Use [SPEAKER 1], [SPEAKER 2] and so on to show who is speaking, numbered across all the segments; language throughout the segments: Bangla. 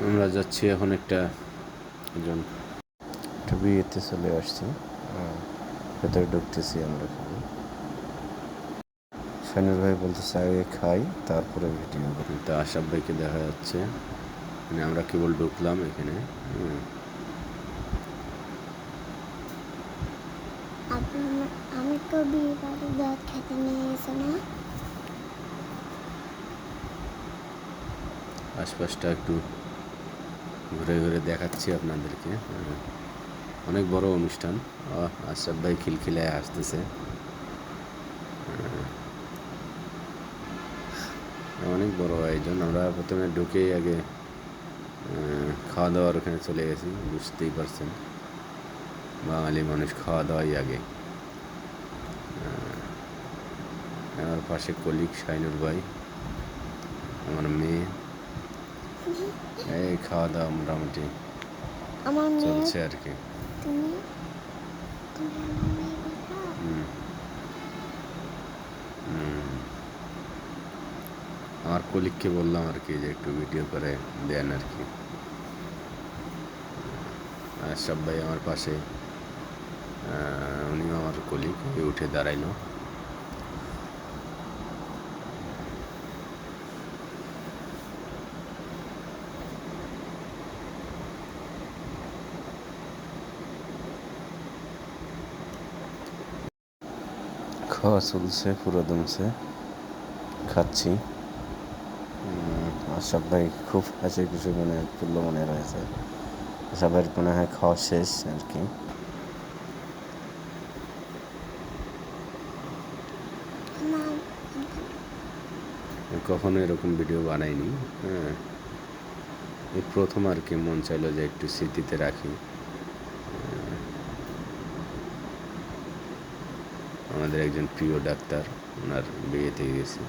[SPEAKER 1] আমরা যাচ্ছি এখন একটা বিয়েতে চলে আসছি। ভেতরে ঢুকতেছি আমরা। শাইনুর ভাই বলতেছে আগে খাই তারপরে ভিডিও করি। তা আশরাফ ভাইকে দেখা যাচ্ছে, মানে আমরা কেবল ঢুকলাম এখানে।
[SPEAKER 2] আমি তো বিয়ে বাড়ি দাওয়াত খেতে নিয়ে গেছে না।
[SPEAKER 1] আশপাশটা একটু ঘুরে ঘুরে দেখাচ্ছি আপনাদেরকে। অনেক বড় অনুষ্ঠান। আশরাফ ভাই খিলখিলায় আসতেছে। অনেক বড় আয়োজন। আমরা প্রথমে ঢুকেই আগে খাওয়া দাওয়ার ওখানে চলে গেছি। বুঝতেই পারছেন, বাঙালি মানুষ খাওয়া দাওয়াই আগে। আমার পাশে কলিগ শাইনুর ভাই, আমার মেয়ে। এই খাওয়া দাওয়া মোটামুটি চলছে আর কি। আমার কলিগকে বললাম আর কি যে একটু ভিডিও করে দেন আর কি। আশরাফ ভাই আমার পাশে, উনিও আমার কলিগ, উঠে দাঁড়াইলো। খাওয়া চলছে পুরো দমছে, খাচ্ছি। আশরাফ ভাই খুব হাসি খুশি মনে তুল্য মনে রয়েছে। আশরাফ ভাইয়ের মনে হয় খাওয়া শেষ আর কি। কখনো এরকম ভিডিও বানাইনি। এই প্রথম আর কি মন চাইলো যে একটু স্মৃতিতে রাখি। আমাদের একজন প্রিয় ডাক্তার, ওনার বিয়েতে গেছি।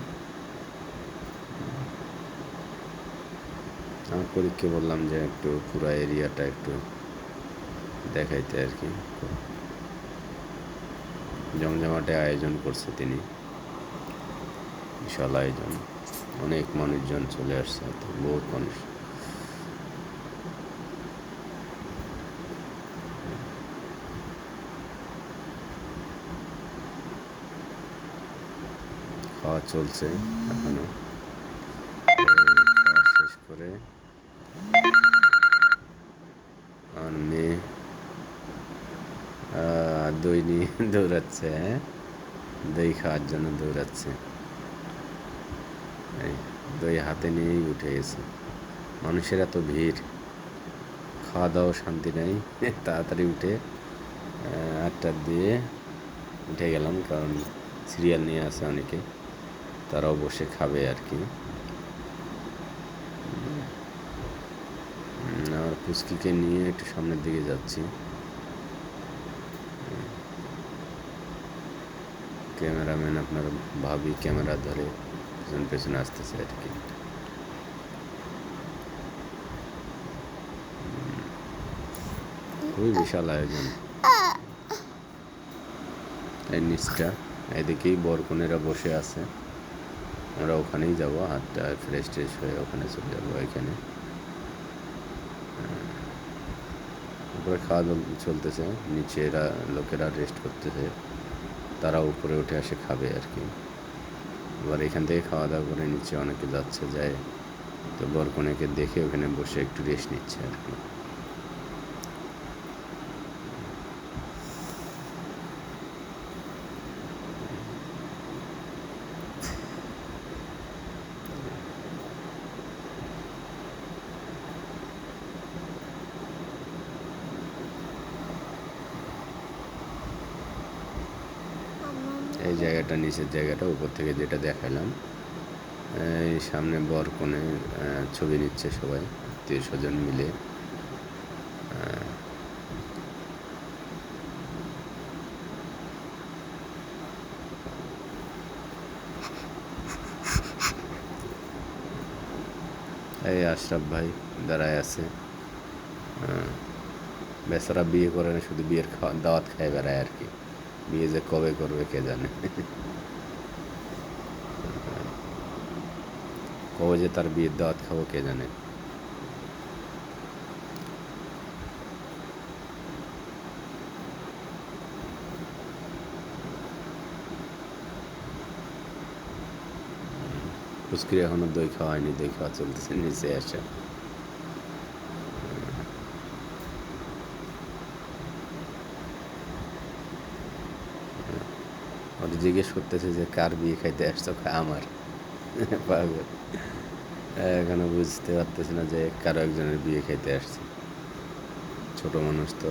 [SPEAKER 1] আমার কলিগকে বললাম যে একটু পুরো এরিয়াটা একটু দেখাইতে আর কি। জমজমাটে আয়োজন করছে তিনি, বিশাল আয়োজন। অনেক মানুষজন চলে আসছে, বহুত মানুষ। খাওয়া চলছে এখনো। খাওয়া শেষ করে আমার মেয়ে দই নিয়ে দৌড়াচ্ছে। দই খাওয়ার জন্য দৌড়াচ্ছে। এই দই হাতে নিয়েই উঠে গেছে। মানুষের এত ভিড়, খাওয়া দাওয়া শান্তি নেই। তাড়াতাড়ি উঠে 8টার দিয়ে উঠে গেলাম, কারণ সিরিয়াল নিয়ে আসে অনেকে, তারাও বসে খাবে আর কি। আমার পুচকিকে নিয়ে একটু সামনের দিকে যাচ্ছি। ক্যামেরাম্যান আপনার ভাবি ক্যামেরা ধরে পেছন পেছনে আসতেছে আর কি। খুবই বিশাল আয়োজন। এই নিচটা, এদিকেই বরকনেরা বসে আছে। আমরা ওখানেই যাবো, হাতটা ফ্রেশ ট্রেশ হয়ে ওখানে চলে যাবো। এখানে উপরে খাওয়া চলতেছে, নিচে এরা লোকেরা রেস্ট করতেছে, তারা উপরে উঠে আসে খাবে আর কি। এবার এখান থেকে খাওয়া দাওয়া করে নিচে অনেকে যাচ্ছে, যায় তো বরকনেকে দেখে ওখানে বসে একটু রেস্ট নিচ্ছে আর কি। এই জায়গাটা, নিচের জায়গাটা, উপর থেকে যেটা দেখালাম, এই সামনে বরকনে ছবি নিচ্ছে সবাই, আত্মীয় স্বজন মিলে। এই আশরাফ ভাই দাঁড়ায় আছে। বেচারা বিয়ে করে না, শুধু বিয়ের দাওয়াত খায় বেড়ায় আর কি। বিয়ে যে কবে করবে কে জানে। কবে যে তার বিয়ের দাওয়াত খাবো কে জানে। পুচকির এখনো দই খাওয়া হয়নি, দই খাওয়া চলতেছে নিচে আসে। ওর জিজ্ঞেস করতেছে যে কার বিয়ে খাইতে আসছো, আমার। পাগল, এখনো বুঝতে পারতেছে না যে কারো একজনের বিয়ে খাইতে আসছে, ছোট মানুষ তো।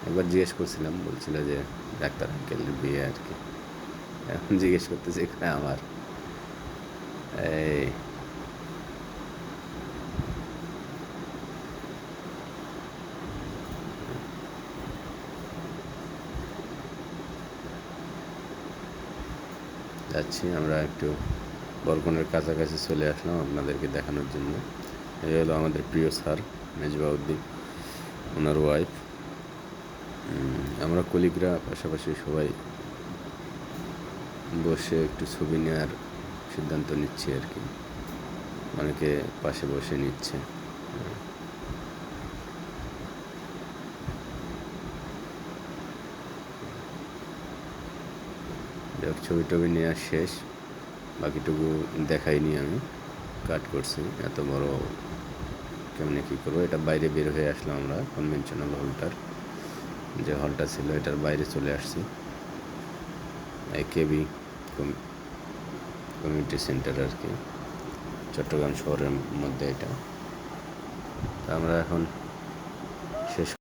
[SPEAKER 1] একবার জিজ্ঞেস করছিলাম, বলছিল যে ডাক্তার আঙ্কেলের বিয়ে আর কি। এখন জিজ্ঞেস করতেছে আমার। এই যাচ্ছি আমরা একটু বরগুনার কাছাকাছি চলে আসলাম আপনাদেরকে দেখানোর জন্য। এই হলো আমাদের প্রিয় স্যার মেজবাউদ্দিন, ওনার ওয়াইফ। আমরা কলিগরা পাশাপাশি সবাই বসে একটু ছবি নেওয়ার সিদ্ধান্ত নিচ্ছি আর কি, অনেকে পাশে বসে নিচ্ছে। যাক, ছবি টবি নেওয়া শেষ, বাকিটুকু দেখাইনি, আমি কাট করছি। এত বড় কেমনে কী করবো, এটা বাইরে বের হয়ে আসলাম আমরা কনভেনশনাল হলটার, যে হলটা ছিল এটার বাইরে চলে আসছি। এই কেবি কমিউনিটি সেন্টার আর কি, চট্টগ্রাম শহরের মধ্যে এটা। তা আমরা এখন শেষ